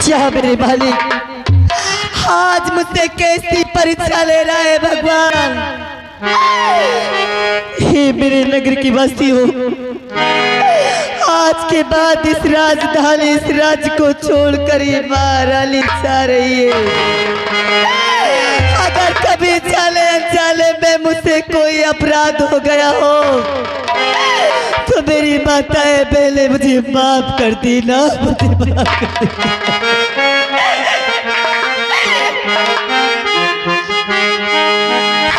क्या मेरे मालिक आज मुझसे कैसी परीक्षा ले रहा है भगवान। हे मेरे नगर की बस्ती हो, आज के बाद इस राजधानी इस राज्य को छोड़कर ये महारानी जा रही है। अगर कभी जाने अनजाने में मुझसे कोई अपराध हो गया हो तो मेरी माताएं पहले मुझे माफ कर दी ना, मुझे माफ कर दी।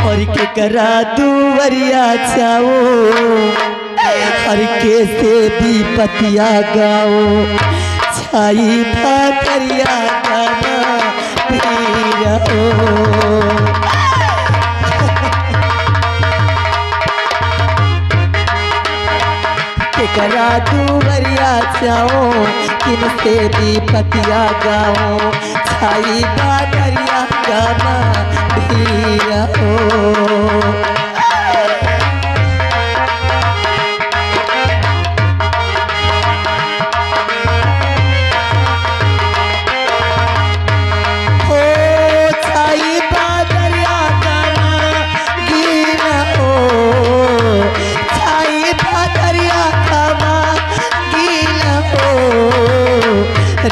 और के करा दुवरिया जाओ हर के से भी पतिया गाओ छाई भाकरिया गाना पीरा करा दुवरिया जाओ किनसे भी पतिया गाओ छाई भाकरिया गाना पीरा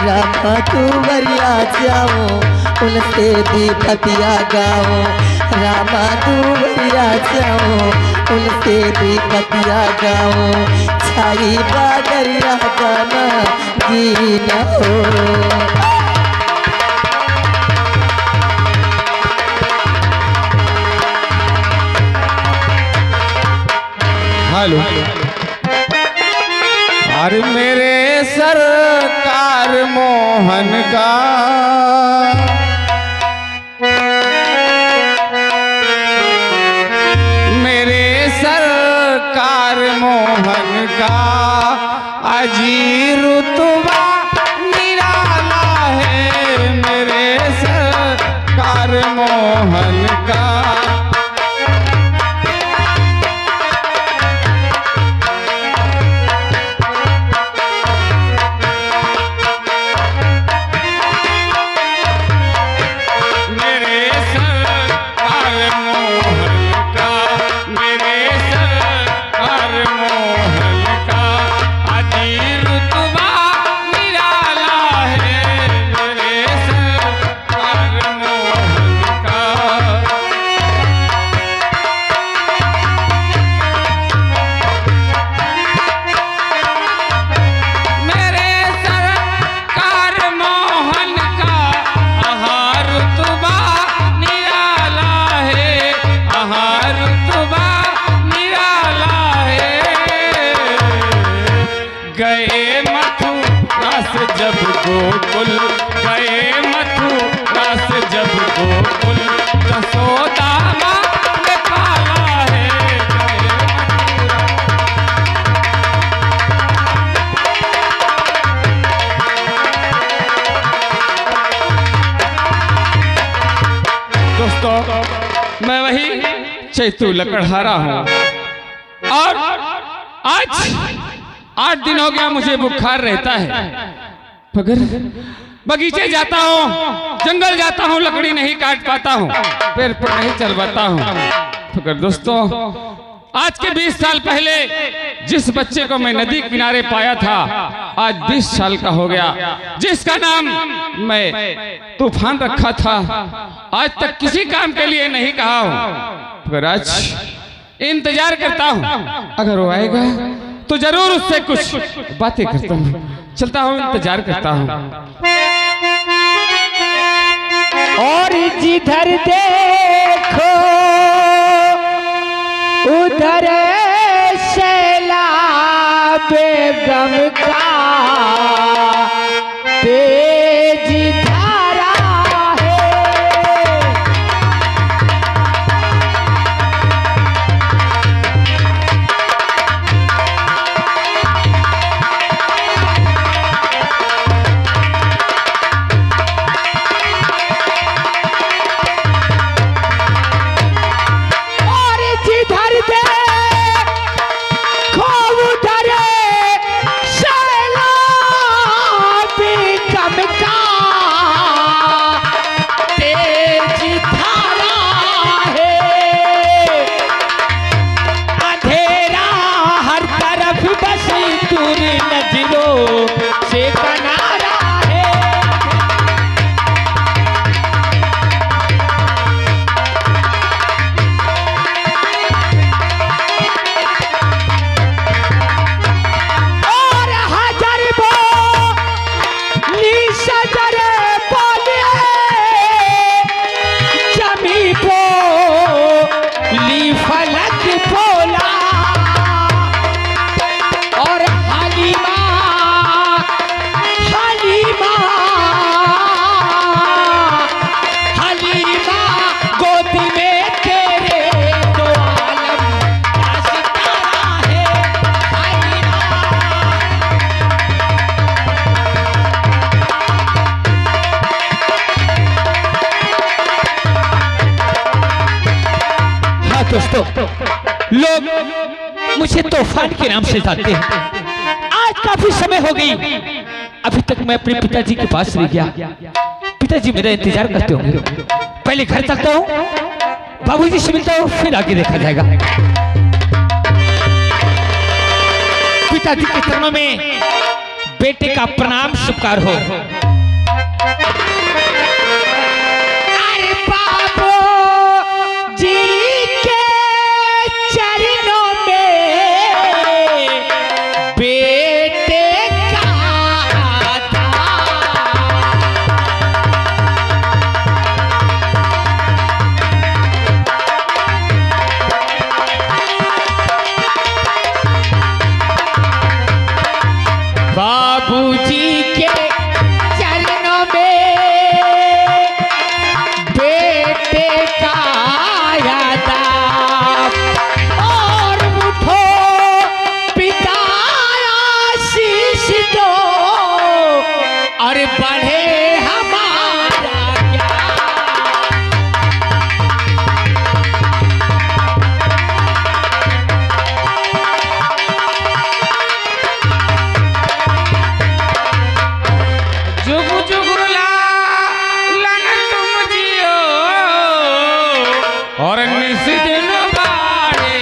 रामा दुवरिया जाओ उनसे भी पतिया गाओ रामा दुवरिया जाओ उनसे भी पतिया गाओ छाई बादरिया गाना गीना हो। हेलो अरे मेरे सरकार मोहन का मेरे सरकार मोहन का अजी रुतबा निराला है मेरे सरकार मोहन का। जब गोकुल गए मथुरा से जब गोकुल यशोदा माँ ने पाला है दोस्तों मैं वही चैतू लकड़हारा हूँ और आज 8 दिन हो गया मुझे बुखार रहता है। मगर बगीचे जाता हूँ जंगल जाता हूँ लकड़ी नहीं काट पाता हूँ पैर पर नहीं चल पाता हूँ। मगर दोस्तों आज के 20 साल पहले जिस बच्चे को मैं नदी किनारे पाया था आज 20 साल का हो गया, जिसका नाम मैं तूफान रखा था आज तक किसी काम के लिए नहीं कहा हूँ। मगर आज इंतजार करता हूँ अगर वो आएगा तो जरूर उससे कुछ बातें करता हूँ, चलता हूँ इंतजार करता हूँ। और जिधर देखो उधर शैला बेगम का तेज धारा है। नजरों से किनारा है। और हजार बोली सजर बोले जमी बोली फलक बोला और हलीमा हलीमा हलीमा गोदी में तेरे दो आलम का सितारा है। हलीमा हाँ दोस्तों, लोग मुझे तूफान के नाम से जानते हैं। आज काफी समय हो गई, अभी तक मैं अपने पिताजी के पास नहीं गया। पिताजी मेरा इंतजार करते होंगे। पहले घर चलता हूँ, बाबूजी से मिलता हूँ, फिर आगे देखा जाएगा। पिताजी के चरणों में बेटे का प्रणाम स्वीकार हो। अरे बाबू जी के चरणों में बेटे का बाबूजी के चरणों में बेटे का यादाब और उठो पिता आशीष दो और बढ़े हमारा ज्ञान। जुग जुग लालन तुम जियो और निस दिन बाढ़े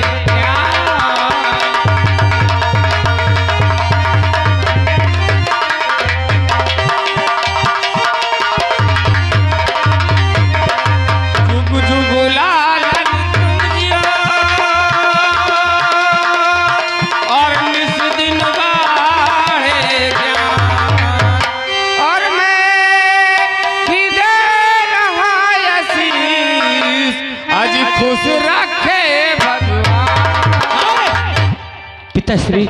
जुग जुग लालन तुम जियो और निस दिन बाढ़े और मैं भी दे रहा आशीष, आज खुश रखे भगवान। पिताश्री,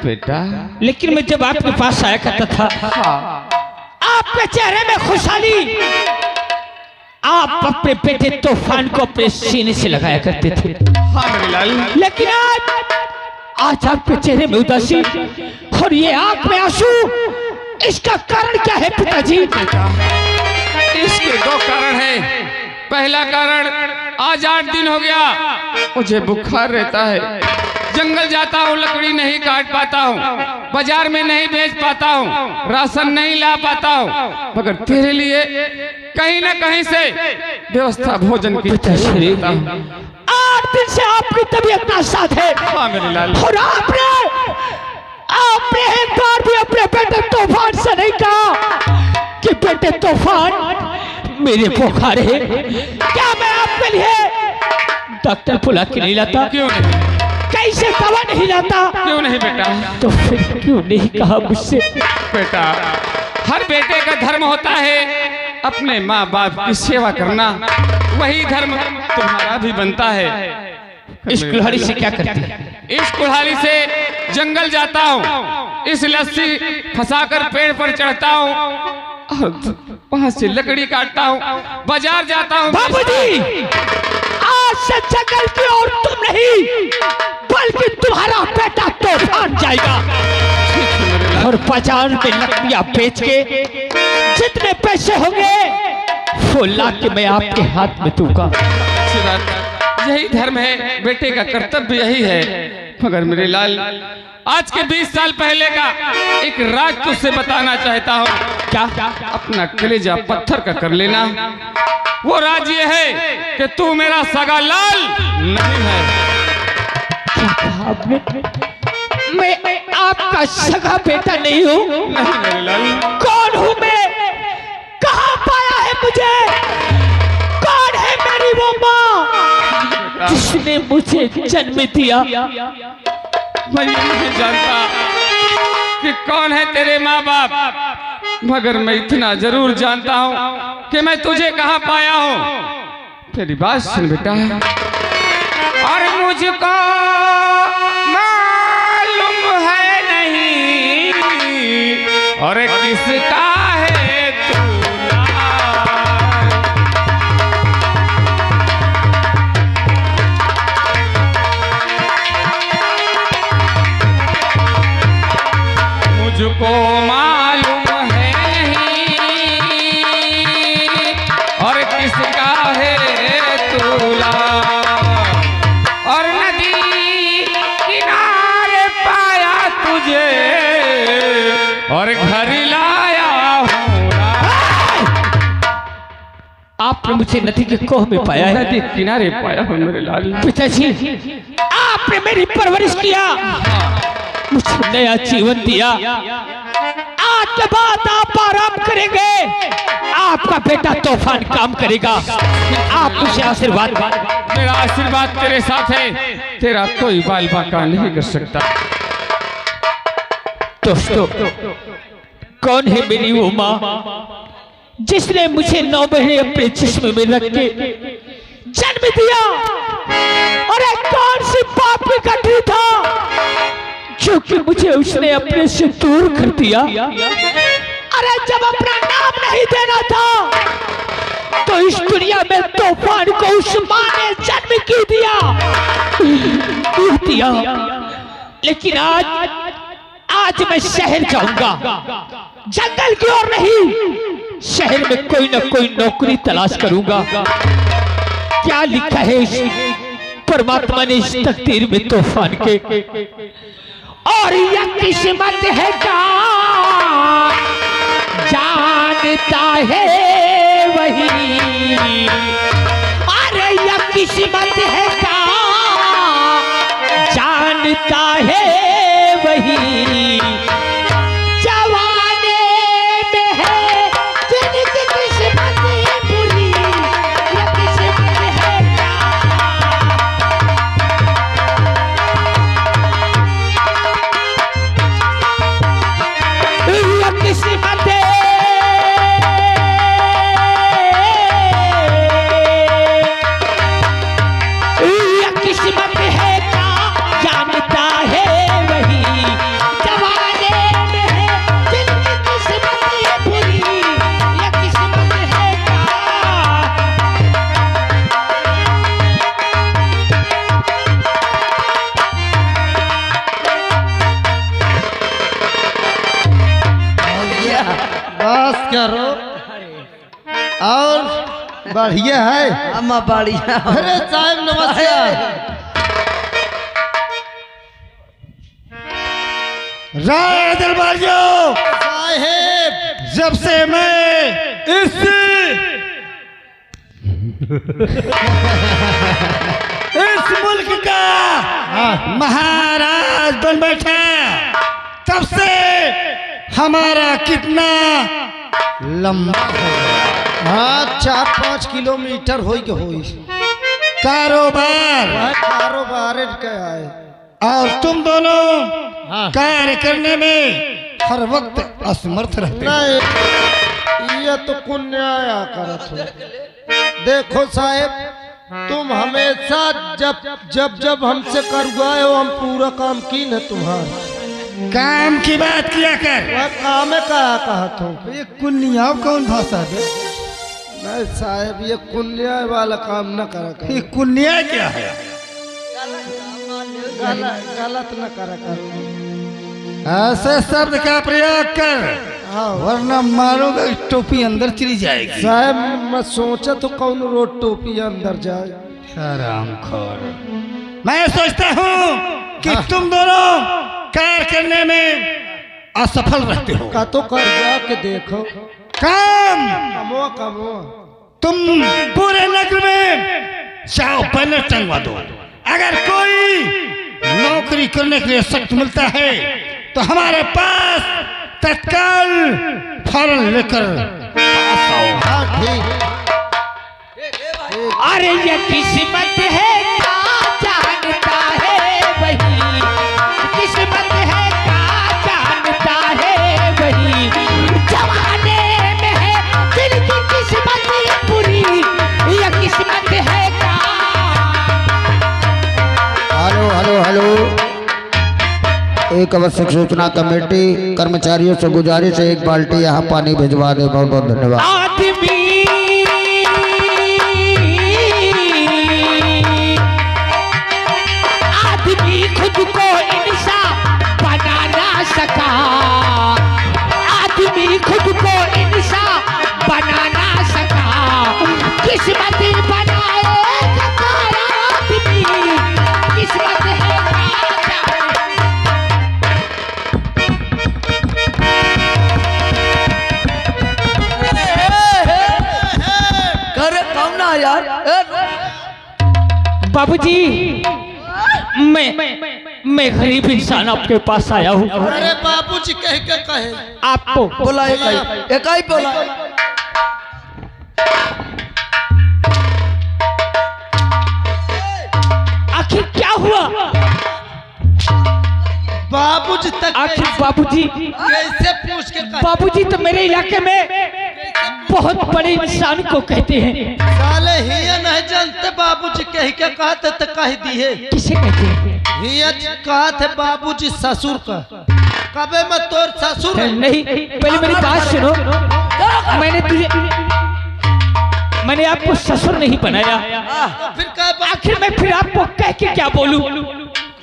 बेटा लेकिन मैं जब आपके पास आया करता था, आपके चेहरे में खुशहाली, आप अपने बेटे तूफान को अपने सीने से लगाया करते थे। हाँ मेरे लाल, लेकिन आज आपके चेहरे में उदासी और ये आंख में आंसू, इसका कारण क्या है पिताजी? इसके दो कारण है। पहला कारण, आज 8 दिन हो गया मुझे बुखार रहता है। जंगल जाता हूँ, लकड़ी नहीं काट पाता हूँ, बाजार में नहीं बेच पाता हूँ, राशन नहीं ला पाता हूँ, मगर तेरे लिए कहीं ना कहीं से व्यवस्था भोजन की पिताश्री, 8 दिन से आपकी तबीयत नासाज है। हाँ मेरे लाल, और आपने एक बार भी अपने बेटे तूफान से नहीं कहा कि बेटे तूफान मेरे बुखार है। क्या मैं आपके लिए डॉक्टर बुला के नहीं लाता? क्यों नहीं? कैसे दवा नहीं लाता? क्यों नहीं बेटा? तो फिर क्यों नहीं कहा मुझसे? बेटा, हर बेटे का धर्म होता है अपने माँ बाप की सेवा करना, वही धर्म तुम्हारा भी बनता है। इस कुल्हाड़ी से क्या करती है? इस कुल्हाड़ी से जंगल जाता हूँ, इस लस्सी फंसाकर पेड़ पर चढ़ता हूँ और वहां से लकड़ी काटता हूँ, बाजार जाता हूँ। बाबूजी, आज से जंगल की और तुम नहीं, बल्कि तुम्हारा बेटा तूफान जाएगा और बाजार में लकड़ियां बेच के जितने पैसे होंगे वो ला के मैं आपके हाथ में दूंगा। यही धर्म है, बेटे का कर्तव्य यही है। मगर मेरे लाल, आज के 20 साल पहले का एक राज तुझसे बताना चाहता हूँ। क्या? अपना कलेजा पत्थर का कर लेना। वो राज ये है कि तू मेरा सगा लाल नहीं है। क्या कहा आपने? मैं आपका सगा बेटा नहीं हूँ? नहीं मेरे लाल। कौन हूँ मैं? कहाँ पाया है मुझे? कौन है मेरी वो माँ जिसने मुझे जन्म दिया? मैं नहीं जानता कि कौन है तेरे माँ बाप, मगर मैं इतना जरूर जानता हूँ कि मैं तुझे कहाँ पाया हूँ। तेरी बात सुन बेटा, और मुझको मालूम है नहीं और किसका है दूल्हा। मुझको मालूम है नहीं और किसका है दूल्हा, और नदी किनारे पाया तुझे और घर लाया हूँ। आपने मुझे नदी के कोह में पाया है? नदी किनारे पाया हूँ मेरे लाल। पिताजी, आपने मेरी परवरिश किया, मुझे नया जीवन दिया। आज के बाद आप आराम करेंगे, आपका बेटा तूफान काम करेगा। आप मुझे आशीर्वाद। मेरा आशीर्वाद तेरे साथ है, तेरा कोई बाल बाका नहीं कर सकता। दोस्तों, कौन है मेरी वो माँ जिसने मुझे 9 महीने अपने जिस्म में रख के जन्म दिया? अरे कौन सी पाप की गठरी था जो कि मुझे उसने अपने से दूर कर दिया? अरे जब अपना नाम नहीं देना था तो इस दुनिया में तूफान को उस माँ ने जन्म क्यों दिया? लेकिन आज मैं शहर जाऊंगा, जंगल की ओर नहीं, शहर में कोई ना कोई नौकरी तलाश करूंगा। क्या लिखा है इस परमात्मा ने इस तकदीर में तूफान के, और यह किस्मत है का जानता है वही, अरे यह किस्मत है का जानता है वही। जवाने में है जिनकी किस्मत बुरी, यह किस्मत है किस्मत है। किस्मत है का जानता है वही, जवाने में है जिनकी किस्मत बुरी, यह किस्मत है का। बस करो और बढ़िया है। अम्मा बढ़िया। अरे साहब नमस्कार। राय दरबारियों साहेब, जब से मैं इस मुल्क का महाराज बन बैठा, तब से हमारा कितना लंबा हो गया। हाँ, 4-5 किलोमीटर हो कारोबार क्या है, और तुम दोनों कार्य करने में हर वक्त असमर्थ रहते हो। ये तो कुन्याया करत हो। देखो साहेब, तुम हमेशा जब हमसे करवाए हो, हम पूरा काम की न तुम्हारा। काम की बात किया कर। वह काम है कहा तुम। ये कुन्या कौन भाषा है? नहीं साहेब, ये कुन्या वाला काम न करा ये कुन्या क्या है? गलत न करा कर। ऐसे शब्द का प्रयोग कर, हाँ वरना मारूंगा, टोपी अंदर चली जाएगी। साहब, मैं सोचा तो कौन रोड टोपी अंदर जाए। हरामखोर। मैं सोचता हूँ कि तुम दोनों कार्य करने में असफल रहते हो। का तो कर जाके देखो। काम कमो तुम पूरे नगर में चाहो बैनर टंगवा दो। अगर कोई नौकरी करने के लिए सख्त मिलता है तो हमारे पास तत्काल फौरन लेकर पास आओ। हाँ ठीक। अरे ये किस्मत है क्या जानता है वही, किस्मत है क्या जानता है वही, जमाने में है दिल की किस्मत पूरी, ये किस्मत है क्या। Hello hello hello. एक आवश्यक सूचना, कमेटी कर्मचारियों से गुजारिश है, एक बाल्टी यहाँ पानी भिजवा दे। बहुत बहुत धन्यवाद। आदमी खुद को इंसान बना ना सका, आदमी खुद को इंसान बना ना सका, किस्मत बनाएगा कोई आदमी, किस्मत है कर कौन ना यार। बाबूजी, मैं गरीब इंसान आपके पास आया हूँ। अरे बाबूजी कह के कहे आपको बोला एक ही बोला। आखिर क्या हुआ बाबूजी तक आखिर बाबूजी, कैसे पूछ के कहे? बाबूजी तो मेरे इलाके में बहुत बड़े इंसान को कहते हैं। साले हिया नहीं जानते बाबूजी कह के कहते तो कह दिए। किसे कहते हैं? हिया कहा थे बाबूजी ससुर का, कबे मैं तोर ससुर है? नहीं, पहले मेरी बात सुनो। मैंने आपको ससुर नहीं बनाया, फिर कह आखिर मैं फिर आपको कह के क्या बोलूं?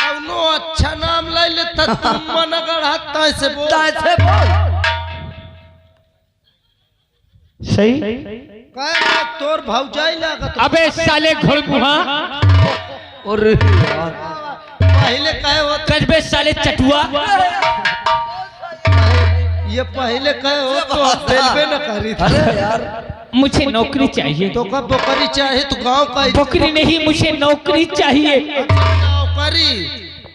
कौनो अच्छा नाम ले लेता तुम मन गढ़ा से बोल। सही। कह मैं तोर भौजाई लागत। अबे साले घोड़मुहा, और पहले कहे हो कजबे साले चटुआ, ये पहले कहे हो तो रेलवे न करी था। अरे यार मुझे नौकरी चाहिए। तो कब बकरी चाहिए? तो गांव का बकरी नहीं, मुझे नौकरी चाहिए।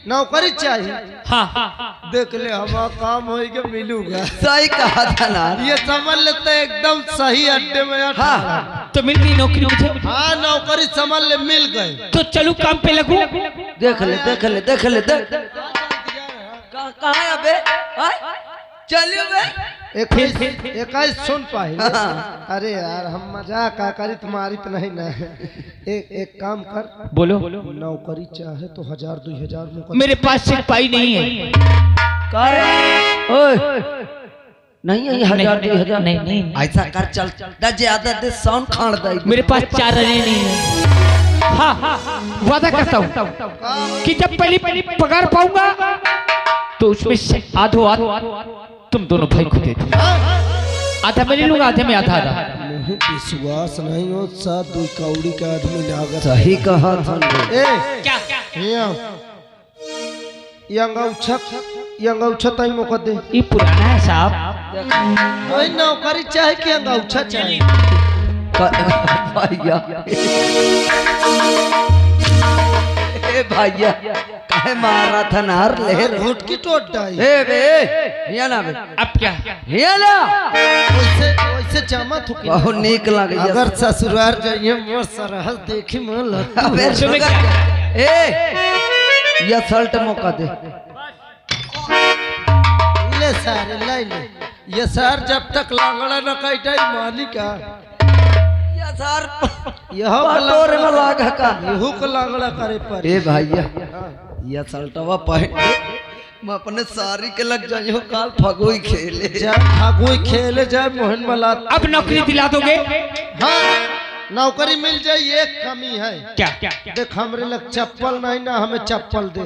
नौकरी चाहिए। हाँ, देख ले हमारा काम होएगा मिलूगा। सही कहा था ना। ये समझ लेते एकदम सही अड्डे में। हाँ तो मिल गई नौकरी मुझे। हाँ नौकरी समझ ले मिल गए। तो चलो काम पे लगू। देख ले देख ले देख ले देख। कहाँ है अबे? चलिए बे। इक्कीस सुन पाए। हाँ। अरे यार हम मजाक करी, तुम्हारी तो नहीं ना। एक काम कर, बोलो। नौकरी चाहे तो 1000-2000 में। मेरे पास सिपाही नहीं है। ओए नहीं है 1000-2000 नहीं। ऐसा कर चल द ज्यादा दे साउंड खान दे। मेरे पास 4 रने नहीं है। हाँ, वादा करता हूँ कि जब पहली पगार पाऊंगा तो उसमें से आधो तुम दोनों भाई को दे दो। आधा मैं ले लूंगा, आधे में आधा। विश्वास नहीं हो, 7-2 कौड़ी का आदमी लागत। सही कहा था। क्या? ये अंगौछा ताई मौका दे। ये पुराना है साहब। कोई नौकरी चाहे कि अंगौछा चाहे? भैया ए भैया काहे मारा था नार ले घुटकी टोट डाई। ए बे हिया ना बे। अब क्या? हिया ना वैसे जामा थुकी। बहुत नीक लगे। अगर ससुराल जाइए मोर सरहद देखी मन लग। अबे सुनो ए ये शर्ट मौका दे। ले सारे ले ये सर जब तक लांगड़ा न काटा मालिक ये सर यह तोरे में लागा का यहू को लांगड़ा करे पर। ए भैया ये शर्टवा पहन मैं अपने सारी के लग जाइयो काल फगुई खेले। फागुई खेले जाए मोहन मला। अब नौकरी दिला दोगे? हाँ नौकरी मिल जाए। एक कमी है। क्या? देख हमरे लग चप्पल नहीं ना, हमें चप्पल दे।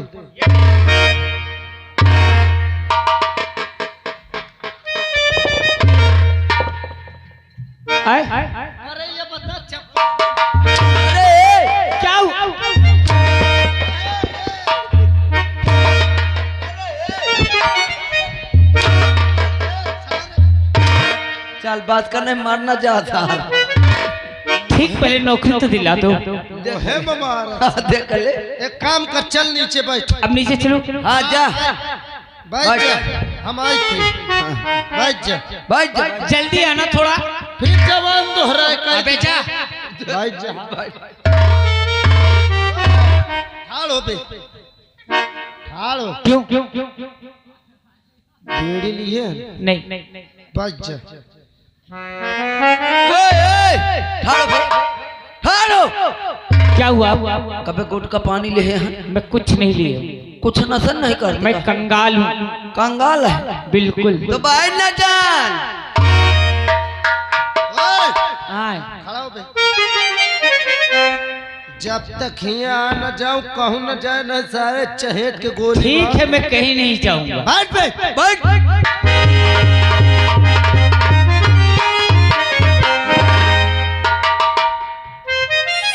अरे ये बता चप्पल क्या हुआ? चल बात करने मारना जाता। ठीक, पहले नौकरी तो दिला दो। है ममारा। देख ले एक काम कर, चल नीचे बैठ। अब नीचे चलो। हाँ जा बैठ जा, हम आए थे। बैठ जा, बैठ जा। जल्दी आना थोड़ा। फिर जवान दोहराए कर। अबे जा। बैठ जा। ठाड़ो बे, ठाड़ो। क्यों? बीड़ी लिए? नहीं। बैठ जा। ठाड़ो भाई, ठाड़ो। क्या हुआ? कभी गुट का पानी ले हैं? मैं कुछ नहीं लिए। कुछ नशा नहीं करता। मैं कंगाल हूँ। कंगाल है? बिल्कुल। तो बाहर न जान। आए। खड़ा हो बे। जब तक यहाँ न जाऊं कहूं न जाए न सारे चहेट के गोली। ठीक है, मैं कहीं नहीं जाऊंगा। बैठ बे, बैठ।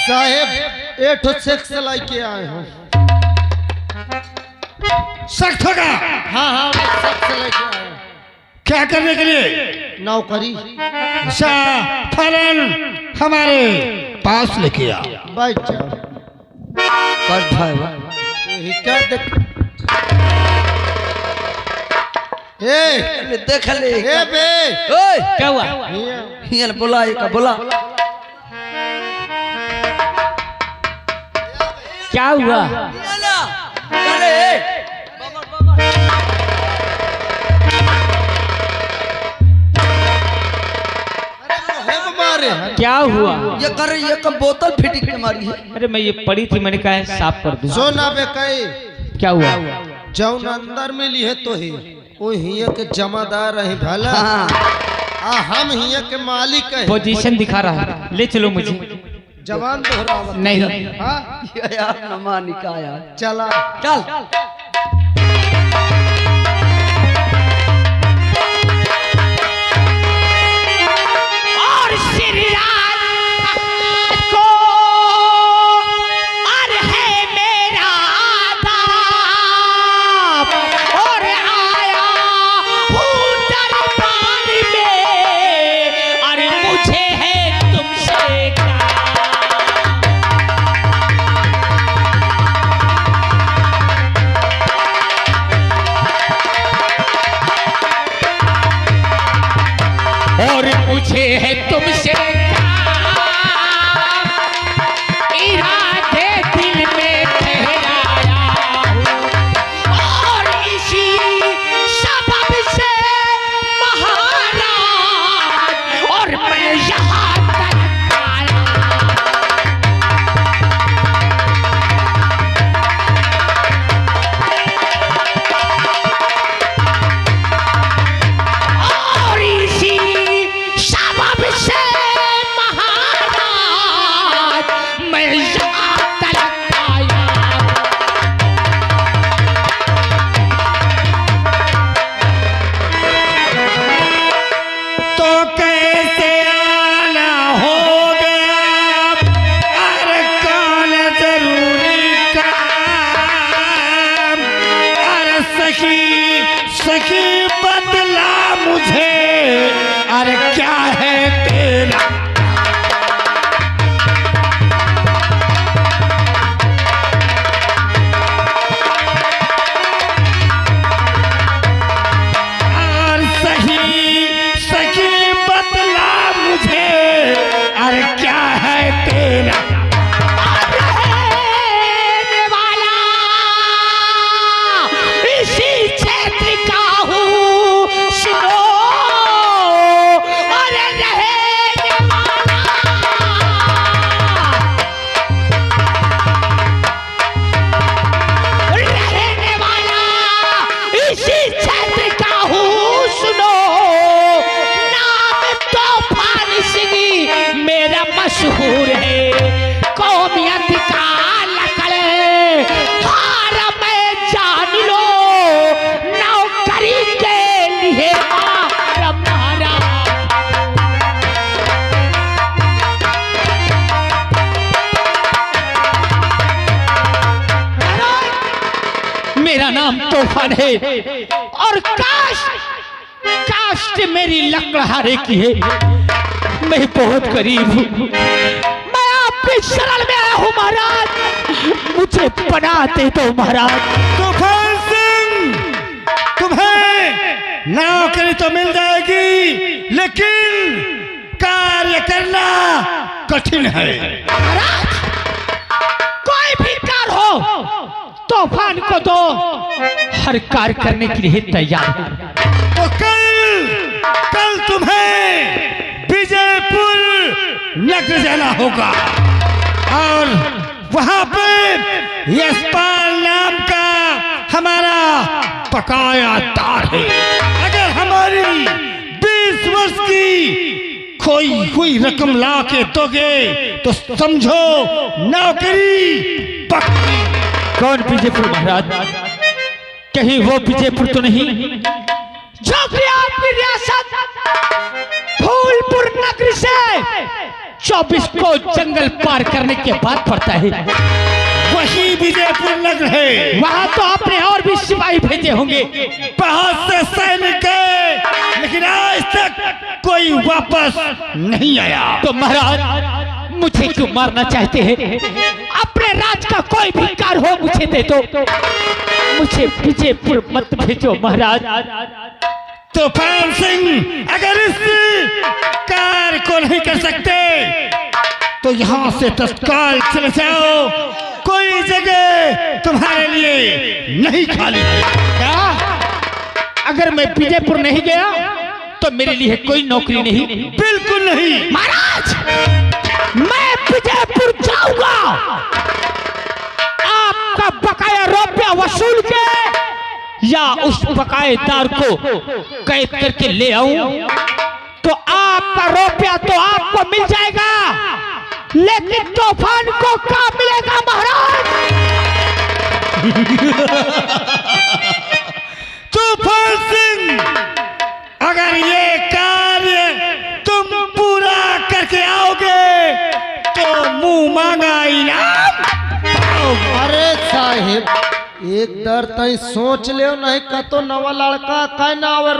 साहेब एठो सेक्स लेके आए हो। सख्त होगा। हाँ मैं सेक्स लेके आए हूं। क्या करने के लिए? नौकरी। फलन हमारे पास लेके आ। बैठ जाओ। कर भाई। यही क्या देख। देख ले। ए बे, ओए, क्या हुआ? ये बोला, ये बोला। क्या हुआ? अरे मारे क्या हुआ? ये कर रही है, कब बोतल फिटिंग के मारी है। अरे मैं ये पड़ी थी, मैंने कहा साफ कर दूं। सोना बे कई क्या हुआ? जौन अंदर मिली है तो ही वो हिया के जमादार है भला। हाँ। हम हिया के मालिक है। पोजीशन दिखा रहा है, ले चलो मुझे। जवान दोहरावा। नहीं। हाँ यार नमा निका यार। चला चल। और श्रीराज को और है मेरा आदाब और आया हूँ दरबार में और मुझे है तुमसे और मुझे है तुमसे इरादे दिल में ठहराया हूँ और इसी सबब से महाराज और मैं यहाँ तक आया। और इसी सबब से महाराज मैं यहाँ तक आया। तो कैसे आना हो गया? अरे कौन जरूरी काम? अरे सखी बदला मुझे। अरे क्या है तेरा? और सखी बदला मुझे। अरे क्या है तेरा? रहने वाला इसी क्षेत्र का हूँ सुनो और रहने वाला इसी क्षेत्र का हूँ सुनो। नाम तूफान सिंह मेरा मशहूर है। कौमियत का लकड़े हार में जान लो नौकरी के लिए मार मारा। मेरा नाम तूफान है और कास्ट मेरी लकड़हारे की है। मैं बहुत गरीब हूँ, मैं आपके शरण में आया हूँ महाराज, मुझे पनाह दे दो महाराज। तूफान सिंह नौकरी तो मिल जाएगी, लेकिन कार्य करना कठिन है। महाराज, कोई भी कार्य हो तूफान को दो, हर कार्य करने के लिए तैयार है। तो कल तुम्हें विजयपुर नगर जाना होगा और वहां पे यशपाल नाम का हमारा बकायादार है। अगर हमारी 20 वर्ष की खोई हुई रकम ला के दोगे तो समझो नौकरी पक्की। कौन विजयपुर महाराज? कहीं वो विजयपुर तो नहीं जो कि आपकी रियासत फूलपुर नगरी से 24 को जंगल पार करने के बाद पड़ता है? वही विजयपुर नगर है। वहां तो आपने और भी सिपाही भेजे होंगे। बहुत से सैनिक गए, लेकिन आज तक कोई वापस नहीं आया। तो महाराज, मुझे क्यों मारना चाहते हैं? अपने राज का कोई भी कार्य हो मुझे दे दो, मुझे विजयपुर मत भेजो महाराज। तूफान सिंह, अगर इस कार्य को नहीं कर सकते तो यहाँ से तत्काल चले जाओ, कोई जगह तुम्हारे लिए नहीं खाली है। क्या? अगर मैं विजयपुर नहीं गया तो मेरे लिए कोई नौकरी नहीं? बिल्कुल नहीं महाराज, मैं विजयपुर जाऊंगा, आपका बकाया रुपया वसूल के या उस बकायेदार को कैद करके ले आऊं तो आपका रुपया तो आपको मिल जाएगा, लेकिन तूफान को क्या मिलेगा महाराज? तूफान सिंह, अगर ये कार्य तुम पूरा करके आओगे तो मुंह मांगा इनाम पाओगे। अरे साहेब, एक दर तई सोच ले नहीं, कतो नवा लड़का का नावर